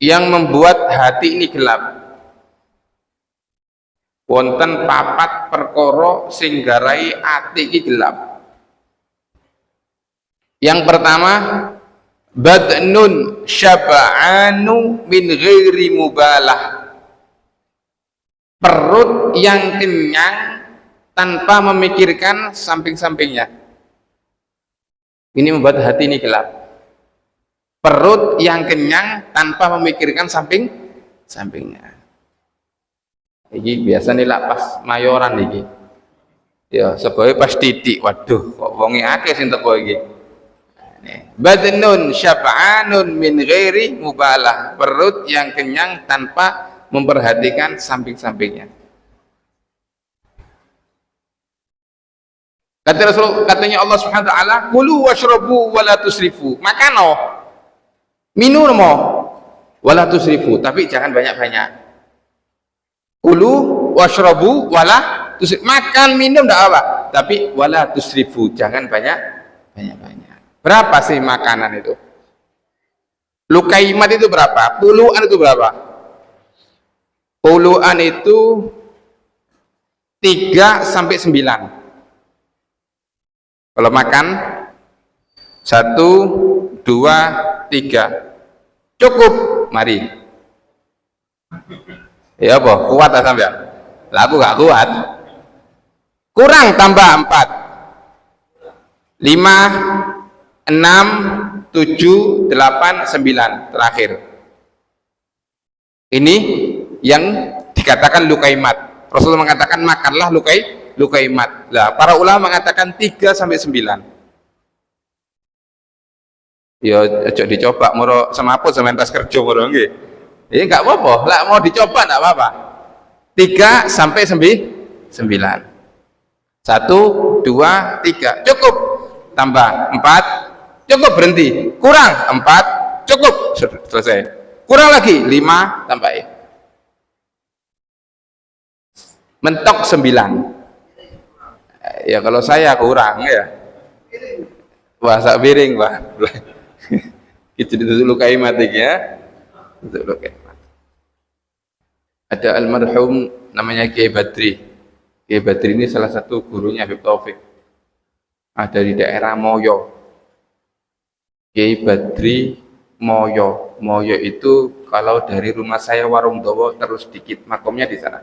yang membuat hati ini gelap. Wonten papat perkara sing garai ati iki gelap. Yang pertama, badnun syab'anu min ghairi mubalah. Perut yang kenyang tanpa memikirkan samping-sampingnya. Ini membuat hati ini gelap. Perut yang kenyang tanpa memikirkan sampingnya. Iki biasa nih lah pas mayoran iki. Ya, sebagai pas titik. Waduh, kok wonge akeh sing teko iki. Badnun syab'anun min ghairi mubalah. Perut yang kenyang tanpa memperhatikan samping-sampingnya. Kata Rasul, katanya Allah Subhanahu wa taala, "Kulu washrabu wa la tusrifu." Makano, minum wa la tusrifu, tapi jangan banyak-banyak. Kulu washrabu wa la tusrifu. Makan minum enggak apa, tapi wa la tusrifu, jangan banyak-banyak. Berapa sih makanan itu? Lukaimat itu berapa? Puluhan itu berapa? Puluhan itu 3 sampai 9. Kalau makan 1, 2, 3 cukup, mari. Ya apa? Kuat lah sampean? Lah aku gak kuat. Kurang tambah 4, 5, 6, 7, 8, 9 terakhir. Ini yang dikatakan lukaimat. Rasulullah mengatakan makanlah lukaimat. Lah para ulama mengatakan 3 sampai 9. Ya aja dicoba moro semaput sementas kerja moro nggih. Ya enggak apa-apa. Lah mau dicoba enggak apa-apa. 3 sampai 9. 1, 2, 3 cukup. Tambah 4 cukup, berhenti. Kurang 4 cukup, selesai. Kurang lagi 5 tambahin. Mentok 9. Ya kalau saya kurang ya. Bahasa piring, Pak. Itu dulu kaimat ya. Dulu kaimat. Ada almarhum namanya Kiai Badri. Kiai Badri ini salah satu gurunya Habib Taufik. Ada di daerah Moyo. Kiai Badri Moyo. Moyo itu kalau dari rumah saya Warung Dowo terus dikit, makomnya di sana.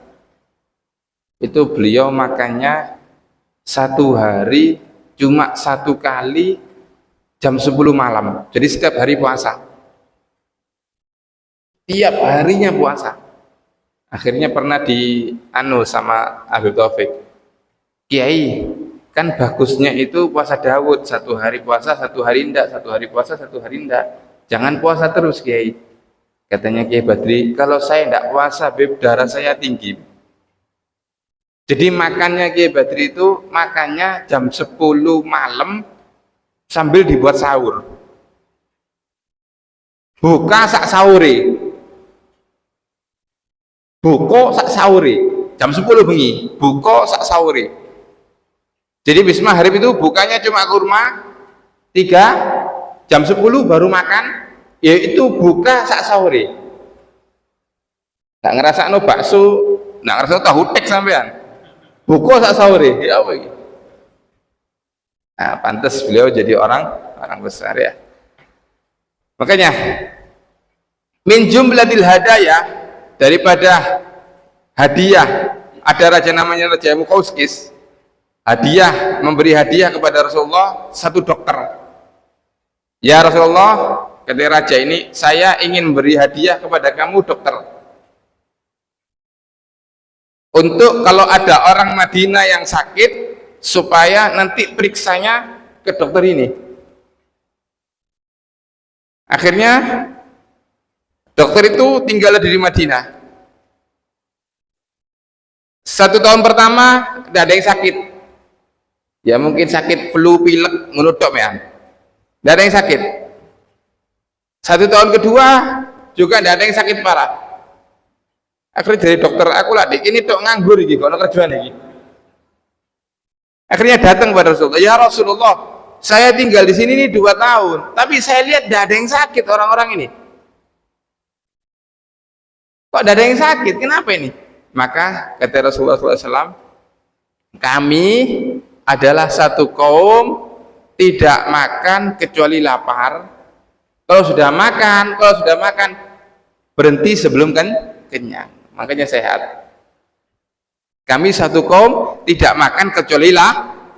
Itu beliau makannya satu hari cuma 1 kali jam 10 malam. Jadi setiap hari puasa. Tiap harinya puasa. Akhirnya pernah sama Habib Taufik. Kiai, kan bagusnya itu puasa Daud, 1 hari puasa, 1 hari enggak, 1 hari puasa, 1 hari enggak. Jangan puasa terus, Kiai. Katanya Kiai Badri, kalau saya enggak puasa, Beb, darah saya tinggi. Jadi makannya Kiai Badri itu makannya jam 10 malam sambil dibuat sahur. Buka sak sahuri. Buka sak sahuri. Jam 10 bengi, buka sak sahuri. Jadi bis maghrib itu bukanya cuma kurma 3, jam 10 baru makan, yaitu buka sak sahuri. Nggak ngerasa no bakso, nggak ngerasa tahu tek sampean. Buka sak sahuri, ya apa ini? Nah, pantas beliau jadi orang besar ya. Makanya min jumlatil hadaya, daripada hadiah, ada raja namanya Raja Mukauskis. Hadiah, memberi hadiah kepada Rasulullah 1 dokter. Ya Rasulullah, kata raja ini, saya ingin beri hadiah kepada kamu dokter. Untuk kalau ada orang Madinah yang sakit, supaya nanti periksanya ke dokter ini. Akhirnya dokter itu tinggal di Madinah. 1 tahun pertama tidak ada yang sakit. Ya mungkin sakit flu, pilek, mulut tok mean. Tidak ada yang sakit. 1 tahun kedua juga tidak ada yang sakit parah. Akhirnya dari dokter, aku lah dik, ini tok nganggur iki, kono kerjaan iki. Akhirnya datang kepada Rasulullah, ya Rasulullah, saya tinggal di sini nih 2 tahun, tapi saya lihat tidak ada yang sakit orang-orang ini. Kok tidak ada yang sakit? Kenapa ini? Maka kata Rasulullah SAW, kami adalah satu kaum tidak makan kecuali lapar. Kalau sudah makan berhenti sebelum kan kenyang. Makanya sehat. Kami satu kaum tidak makan kecuali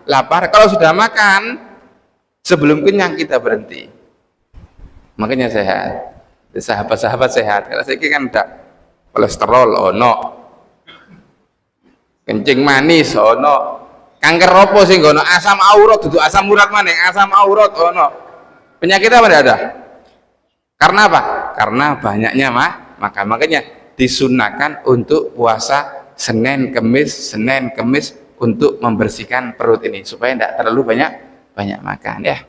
lapar. Kalau sudah makan sebelum kenyang kita berhenti. Makanya sehat. Sahabat-sahabat sehat. Kalau saya kan tidak kolesterol ono, kencing manis ono, kanker opo sing ono, asam aurat duduk asam urat maning, asam aurat ono. Penyakit apa tidak ada? Karena apa? Karena banyaknya maka makanya disunahkan untuk puasa Senin Kemis untuk membersihkan perut ini supaya tidak terlalu banyak makan ya.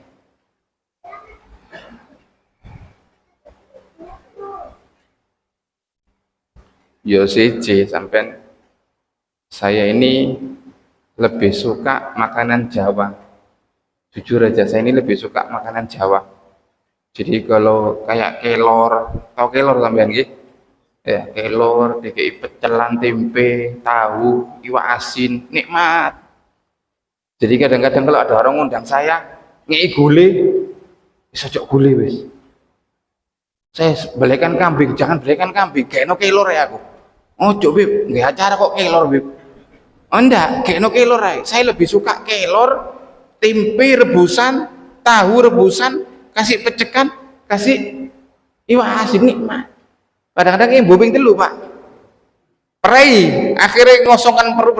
Yo siji sampean, saya ini lebih suka makanan Jawa. Jujur aja saya ini lebih suka makanan Jawa. Jadi kalau kayak kelor, tahu kelor sampean nggih? Ya, kelor, DKI pecelan, tempe, tahu, iwak asin, nikmat. Jadi kadang-kadang kalau ada orang ngundang saya, ngei gule, bisa cok gule wis. Saya belikan kambing, jangan belikan kambing, kayak no kelor ya aku. Oh cok bib, nggak acara kok kelor bib. Oh enggak, kayak no kelor ya. Saya lebih suka kelor, tempe rebusan, tahu rebusan, kasih pecekan, kasih iwak asin nikmat. Kadang-kadang yang bobing dulu pak, perai, akhirnya ngosongkan perut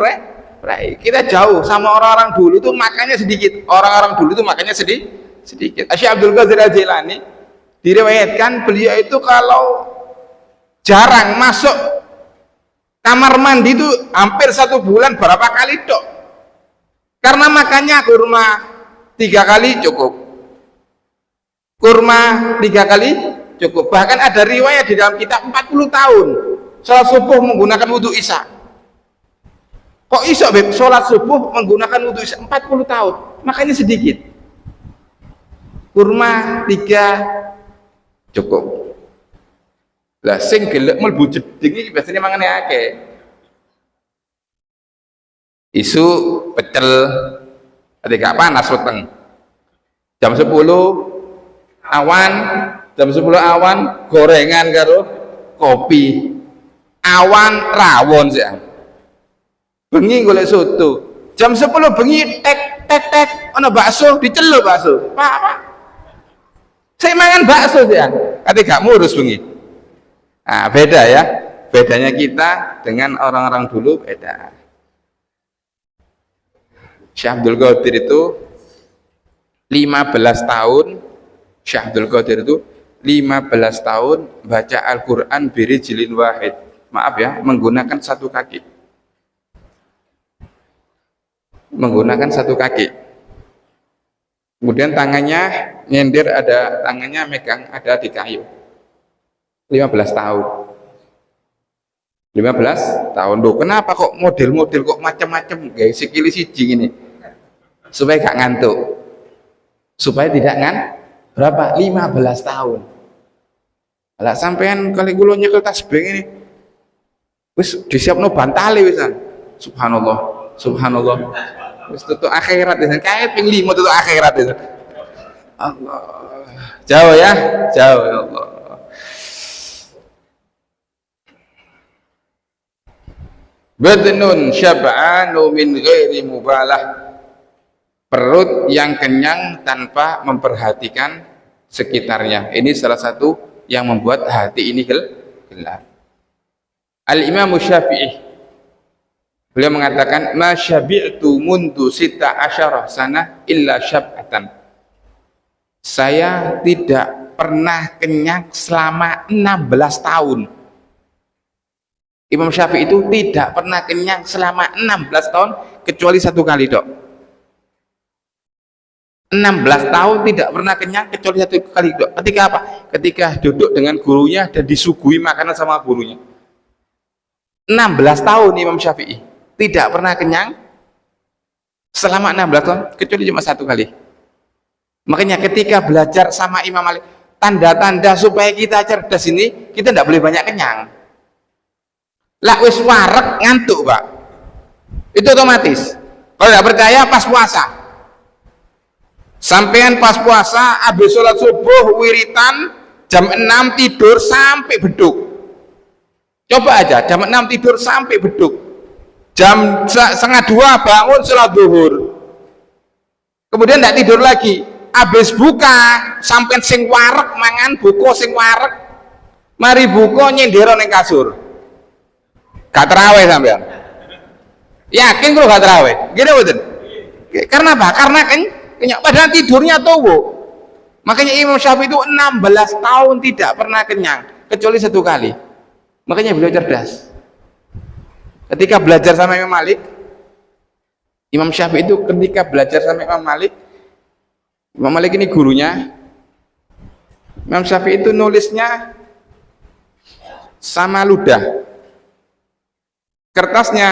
perai. Kita jauh sama orang-orang dulu tuh makannya sedikit. Orang-orang dulu tuh makannya sedikit. Syekh Abdul Qadir Al-Jilani diriwayatkan beliau itu kalau jarang masuk kamar mandi itu hampir 1 bulan berapa kali dok, karena makannya kurma 3 kali cukup, kurma 3 kali cukup. Bahkan ada riwayat di dalam kitab 40 tahun sholat subuh menggunakan wudhu isya. Kok iso beb sholat subuh menggunakan wudhu isya 40 tahun, makanya sedikit, kurma 3 cukup. Lah sing gelek mlebu jeding iki biasane mangane akeh. Isu pecel ketika panas weteng. Jam 10 awan, jam 10 awan gorengan karo kopi. Awan rawon sih. Bengi golek soto. Jam 10 bengi tek ana bakso diceluk bakso. Pak. Saya mangan bakso sih. Kate gak ngurus bengi. Nah, beda ya, bedanya kita dengan orang-orang dulu beda. Syekh Abdul Qadir itu 15 tahun, Syekh Abdul Qadir itu 15 tahun baca Al-Quran birijlin wahid, maaf ya, menggunakan satu kaki, kemudian tangannya nyender, ada tangannya megang ada di kayu. 15 tahun. 15 tahun. Loh, kenapa kok model-model kok macam-macam guys, sikili siji gini. Supaya gak ngantuk. Supaya tidak berapa? 15 tahun. Lah sampean kali kula nyekel tasbih ini. Wis disiapno bantale wisan. Subhanallah. Wis tutuk akhirat wisan. Kae ping 5 tutuk akhirat wisan. Allah. Jauh ya, jauh ya Allah. Badnun syab'anu min ghairi mubalah, perut yang kenyang tanpa memperhatikan sekitarnya. Ini salah satu yang membuat hati ini gelap. Al-Imam Syafi'i beliau mengatakan, ma syabi'tu mundu 16 sanah illa syab'atan. Saya tidak pernah kenyang selama 16 tahun. Imam Syafi'i itu tidak pernah kenyang selama 16 tahun kecuali 1 kali dok. 16 tahun tidak pernah kenyang kecuali 1 kali dok. Ketika apa? Ketika duduk dengan gurunya dan disuguhi makanan sama gurunya. 16 tahun Imam Syafi'i tidak pernah kenyang selama 16 tahun kecuali cuma 1 kali. Makanya ketika belajar sama Imam Malik, tanda-tanda supaya kita cerdas ini, kita tidak boleh banyak kenyang. Lah wis warek ngantuk, Pak. Itu otomatis. Kalau tidak percaya pas puasa. Sampean pas puasa habis sholat subuh wiritan jam 6 tidur sampai beduk. Coba aja jam 6 tidur sampai beduk. Jam setengah 2 bangun sholat zuhur. Kemudian tidak tidur lagi. Habis buka sampean sing warek mangan buka sing warek. Mari buka nyendero ning kasur. Gak terawih sampean. Yakin kalau gak terawih? Gini betul. Karena apa? Karena kenyang. Padahal tidurnya tuh. Makanya Imam Syafi'i itu 16 tahun tidak pernah kenyang kecuali satu kali. Makanya beliau cerdas. Ketika belajar sama Imam Malik, Imam Syafi'i itu ketika belajar sama Imam Malik ini gurunya. Imam Syafi'i itu nulisnya sama ludah, kertasnya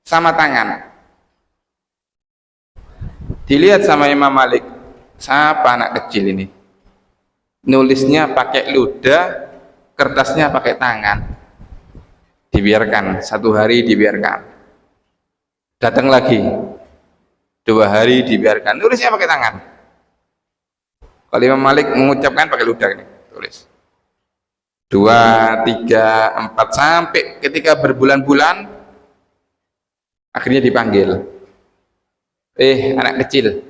sama tangan. Dilihat sama Imam Malik, siapa anak kecil ini nulisnya pakai ludah, kertasnya pakai tangan. Dibiarkan, satu hari dibiarkan, datang lagi 2 hari dibiarkan, nulisnya pakai tangan. Kalau Imam Malik mengucapkan pakai ludah ini, tulis 2, 3, 4 sampai ketika berbulan-bulan akhirnya dipanggil. Anak kecil,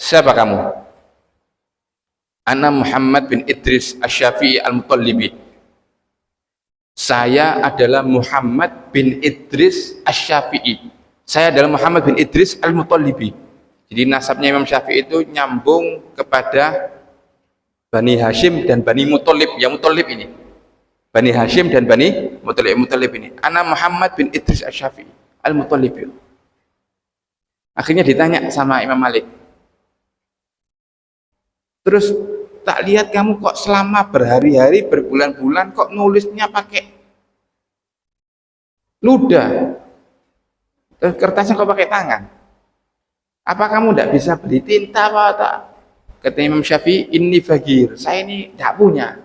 siapa kamu? Ana Muhammad bin Idris Asy-Syafi'i Al-Mutallibi. Saya adalah Muhammad bin Idris Asy-Syafi'i. Saya adalah Muhammad bin Idris Al-Mutallibi. Jadi nasabnya Imam Syafi'i itu nyambung kepada Bani Hashim dan Bani Muthalib. Yang Muthalib ini Bani Hashim dan Bani Muthalib ini. Ana Muhammad bin Idris Asy-Syafi'i Al-Mutallibi. Akhirnya ditanya sama Imam Malik, terus tak lihat kamu kok selama berhari-hari berbulan-bulan kok nulisnya pakai ludah, terus kertasnya kok pakai tangan? Apa kamu tidak bisa beli tinta apa tak? Kata Imam Syafi'i, ini fakir, saya ini tidak punya.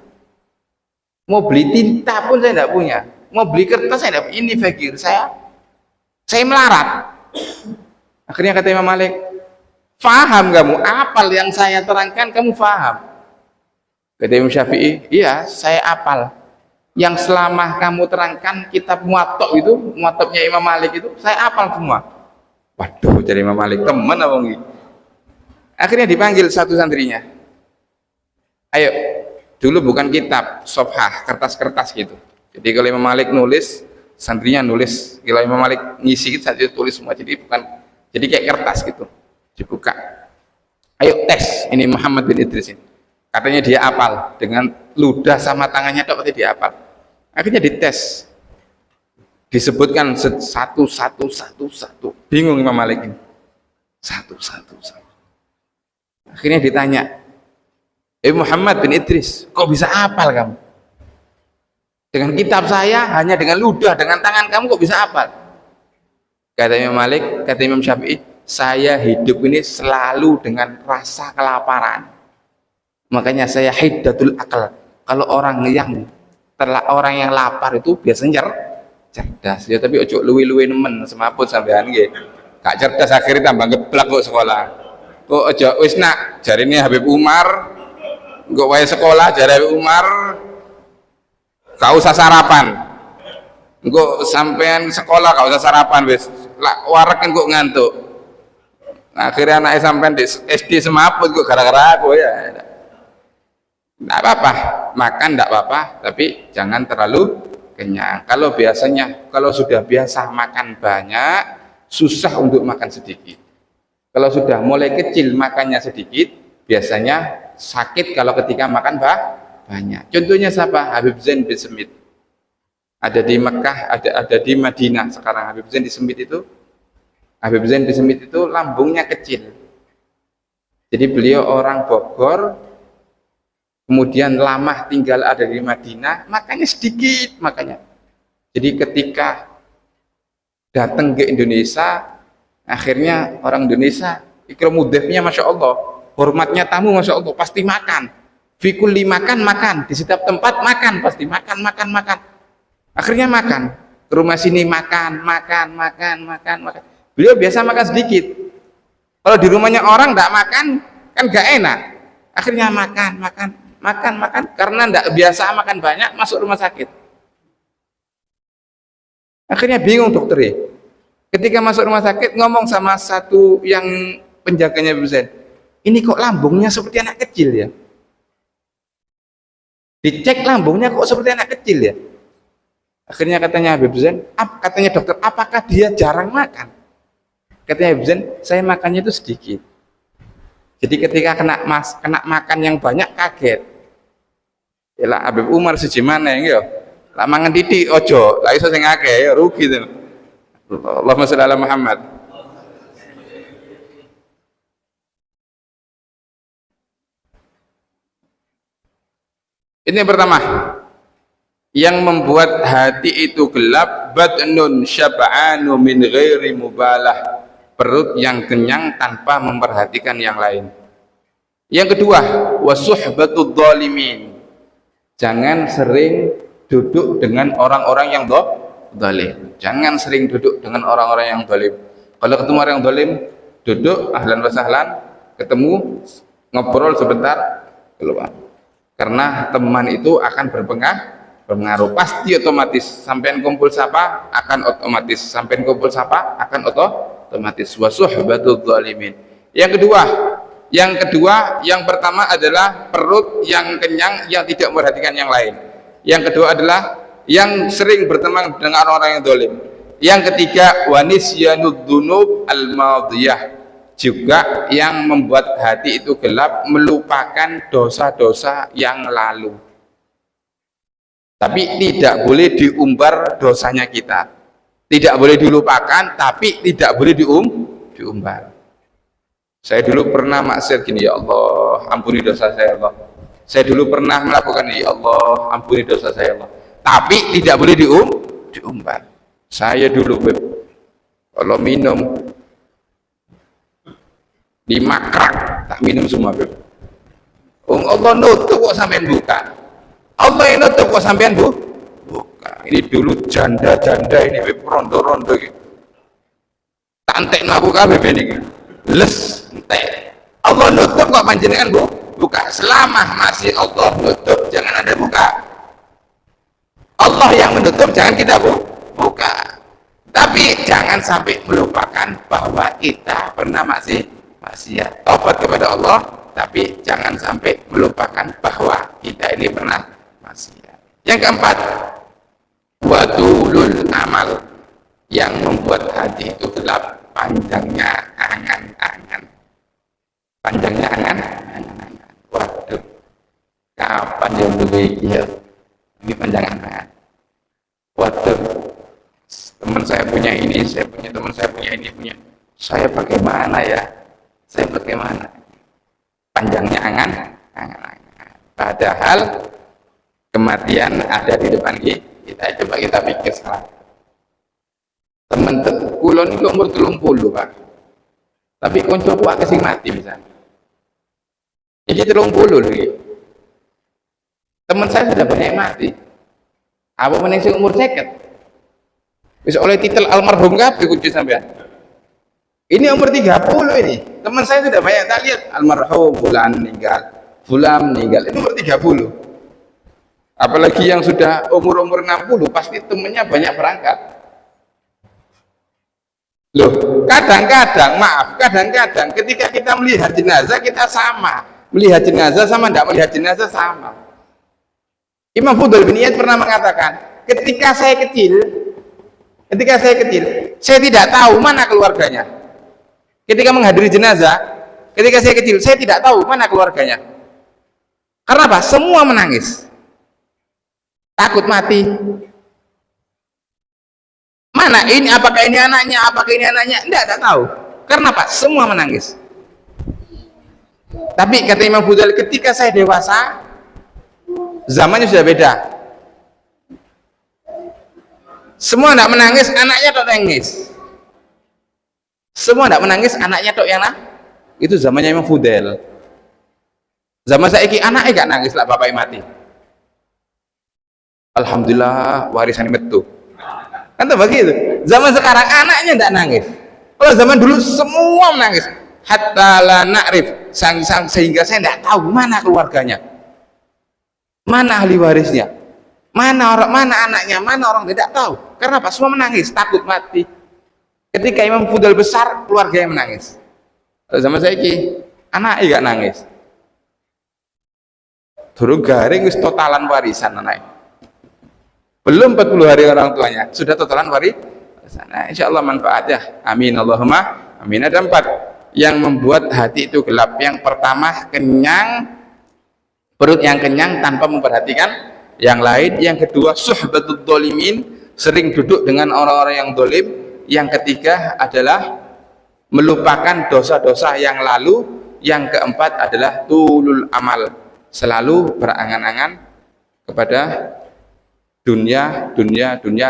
Mau beli tinta pun saya tidak punya. Mau beli kertas saya tidak punya. Ini fakir, saya melarat. Akhirnya kata Imam Malik, faham kamu? Apal yang saya terangkan kamu faham? Kata Imam Syafi'i, iya saya apal. Yang selama kamu terangkan kitab Muwatta itu, Muwattanya Imam Malik itu, saya apal semua. Waduh, jadi Imam Malik teman apa nggih? Akhirnya dipanggil satu santrinya. Ayo, dulu bukan kitab, sofhah, kertas-kertas gitu. Jadi kalau Imam Malik nulis, santrinya nulis. Kalau Imam Malik ngisi, saya tulis semua. Jadi kayak kertas gitu, dibuka. Ayo tes, ini Muhammad bin Idris ini. Katanya dia apal, dengan ludah sama tangannya dapat dia apal. Akhirnya dites, disebutkan satu. Bingung Imam Malik ini. Satu. Akhirnya ditanya, Muhammad bin Idris, kok bisa apal kamu? Dengan kitab saya, hanya dengan ludah, dengan tangan kamu kok bisa apal? Kata Imam Malik, kata Imam Syafi'i, saya hidup ini selalu dengan rasa kelaparan. Makanya saya hiddatul akal. Kalau orang yang lapar itu biasanya cerdas. Ya tapi ojo luwi-luwi nemen semaput sampean nggih. Gak cerdas akhirnya tambah geblak kok sekolah. Kok ojo wis nak jarine Habib Umar, kok wae sekolah jare Habib Umar gak usah sarapan. Engko sampean sekolah gak usah sarapan wis. Lah warek kok ngantuk. Nah, akhirnya anaknya sampean di SD semaput kok gara-gara aku ya. Enggak apa-apa, makan enggak apa-apa, tapi jangan terlalu kenyang. Kalau sudah biasa makan banyak, susah untuk makan sedikit. Kalau sudah mulai kecil makannya sedikit, biasanya sakit kalau ketika makan banyak. Contohnya siapa? Habib Zain bin Semit. Ada di Mekah, ada di Madinah sekarang. Habib Zain bin Semit itu lambungnya kecil. Jadi beliau orang Bogor, kemudian lama tinggal ada di Madinah, makanya sedikit makanya. Jadi ketika datang ke Indonesia, akhirnya orang Indonesia ikram mudhafnya Masya Allah, hormatnya tamu Masya Allah, pasti makan. Fikul makan, di setiap tempat makan, pasti makan. Akhirnya makan. Ke rumah sini makan, makan, makan, makan, makan. Beliau biasa makan sedikit. Kalau di rumahnya orang tidak makan, kan gak enak. Akhirnya makan, makan, makan, makan. Karena tidak biasa makan banyak, masuk rumah sakit. Akhirnya bingung dokter. Ketika masuk rumah sakit, ngomong sama satu yang penjaganya Habib, ini kok lambungnya seperti anak kecil ya? Dicek lambungnya kok seperti anak kecil ya? Akhirnya katanya Habib Zain, katanya dokter, apakah dia jarang makan? Katanya Habib Zain, saya makannya itu sedikit. Jadi ketika kena makan yang banyak kaget. Yalah Habib Umar sejimana ya? Lah mangan titik ojo, lah iso sing akeh ya rugi to. Allahumma sholli ala Muhammad. Ini yang pertama, yang membuat hati itu gelap, badnun syab'anu min ghairi mubalah, perut yang kenyang tanpa memperhatikan yang lain. Yang kedua, wasuhbatud dhalimin, jangan sering duduk dengan orang-orang yang zalim. Jangan sering duduk dengan orang-orang yang zalim. Kalau ketemu orang yang zalim, duduk ahlan wa sahlan, ketemu ngobrol sebentar, keluar. Karena teman itu akan berpengaruh, pasti otomatis. Sampean kumpul siapa akan otomatis, sampean kumpul siapa akan otomatis. Wasuhbatul zalimin. Yang kedua, yang pertama anud perut yang kenyang yang tidak memperhatikan yang lain. Yang kedua adalah yang sering berteman dengan orang-orang yang zalim. Yang ketiga, wanisyanud dzunub al-madiyah, juga yang membuat hati itu gelap, melupakan dosa-dosa yang lalu. Tapi tidak boleh diumbar dosanya kita, tidak boleh dilupakan, tapi tidak boleh diumbar. Saya dulu pernah maksiat gini, ya Allah ampuni dosa saya, Allah. Saya dulu pernah melakukan ini, ya Allah ampuni dosa saya, Allah. Tapi tidak boleh diumbar. Saya dulu kalau minum 5 krak tak minum semua, Beb. Allah nutup kok sampean buka. Allah yang nutup kok sampean buka. Ini dulu janda-janda ini, Beb, rondo-rondo gitu. Tak entek aku kabeh ini. Les entek. Allah nutup kok panjenengan buka. Selama masih Allah nutup, jangan ada buka. Allah yang menutup, jangan kita buka. Tapi jangan sampai melupakan bahwa kita pernah maksiat, tobat kepada Allah, tapi jangan sampai melupakan bahwa kita ini pernah maksiat. Yang keempat, wadulul amal, yang membuat hati itu gelap, panjangnya angan-angan. Panjangnya angan-angan. Waduh, kapan yang lebih ya? Ini panjang angan. Waduh, teman saya punya ini, saya punya teman saya punya ini, punya. Saya bagaimana ya? Saya bagaimana? Panjangnya angan-angan. Padahal kematian ada di depan kita. Coba kita pikir sekarang. Teman kulon itu umur 30, Pak. Tapi konco kuat kesing mati misalnya. Jadi 30 lagi. Teman saya sudah banyak mati. Apa meneng umur 50? Bisa oleh titel almarhum kabeh kunci sampean. Ini umur 30 ini. Teman saya sudah banyak, tak lihat almarhum fulan meninggal. Fulan meninggal. Itu umur 30. Apalagi yang sudah umur-umur 60, pasti temannya banyak berangkat. Loh, kadang-kadang ketika kita melihat jenazah kita sama. Melihat jenazah sama tidak melihat jenazah sama. Imam Fudail bin Iyad pernah mengatakan, ketika saya kecil, saya tidak tahu mana keluarganya. Ketika menghadiri jenazah, ketika saya kecil, saya tidak tahu mana keluarganya. Karena apa? Semua menangis. Takut mati. Mana ini? Apakah ini anaknya? Apakah ini anaknya? Tidak tahu. Karena apa? Semua menangis. Tapi kata Imam Fudail, ketika saya dewasa, zamannya sudah beda. Semua tidak menangis, anaknya tok nangis. Semua tidak menangis, anaknya tok yang itu zamannya Imam Fudail. Zaman saiki anaknya gak nangis lah bapaknya mati. alhamdulillah warisan metu. Kan tuh begitu. Zaman sekarang anaknya tidak nangis. Kalau zaman dulu semua menangis. Hatta la na'rif, sehingga saya tidak tahu mana keluarganya, mana ahli warisnya, mana orang, mana anaknya, mana orang, tidak tahu. Karena apa? Semua menangis, takut mati. Ketika Imam Fudal besar, keluarganya menangis. Kalau zaman saya anaknya gak nangis. Durung garing wis totalan warisan anaknya. Belum 40 hari orang tuanya sudah totalan warisan. Nah, insya Allah manfaat ya. Amin Allahumma amin. Ada 4 yang membuat hati itu gelap. Yang pertama, kenyang, perut yang kenyang tanpa memperhatikan yang lain. Yang kedua, suhbatud dolimin, sering duduk dengan orang-orang yang dolim. Yang ketiga adalah melupakan dosa-dosa yang lalu. Yang keempat adalah tulul amal, selalu berangan-angan kepada dunia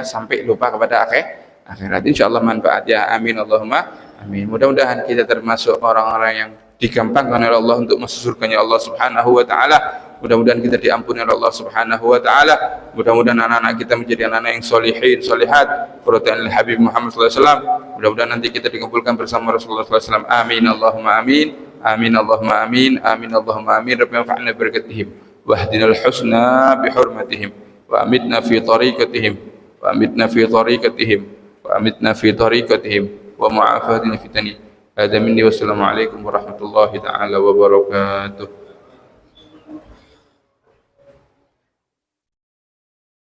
sampai lupa kepada akhirat. Insyaallah manfaat ya. Amin Allahumma amin. Mudah-mudahan kita termasuk orang-orang yang digampangkan oleh Allah untuk masuk surganya Allah Subhanahu wa taala. Mudah-mudahan kita diampuni oleh Allah Subhanahu wa taala. Mudah-mudahan anak-anak kita menjadi anak-anak yang solihin, solihat, qurratan lil Habib Muhammad sallallahu alaihi wasallam. Mudah-mudahan nanti kita dikumpulkan bersama Rasulullah sallallahu alaihi wasallam. Amin Allahumma amin. Amin Allahumma amin. Amin Allahumma amin. Rabbana fa'alna barakatihim wahdinal husna bihurmatihim wa amitna fi tariqatihim wa amitna fi tariqatihim wa amitna fi tariqatihim wa mu'afatina fitani. Hada minni wassalamu alaikum warahmatullahi ta'ala wabarakatuh.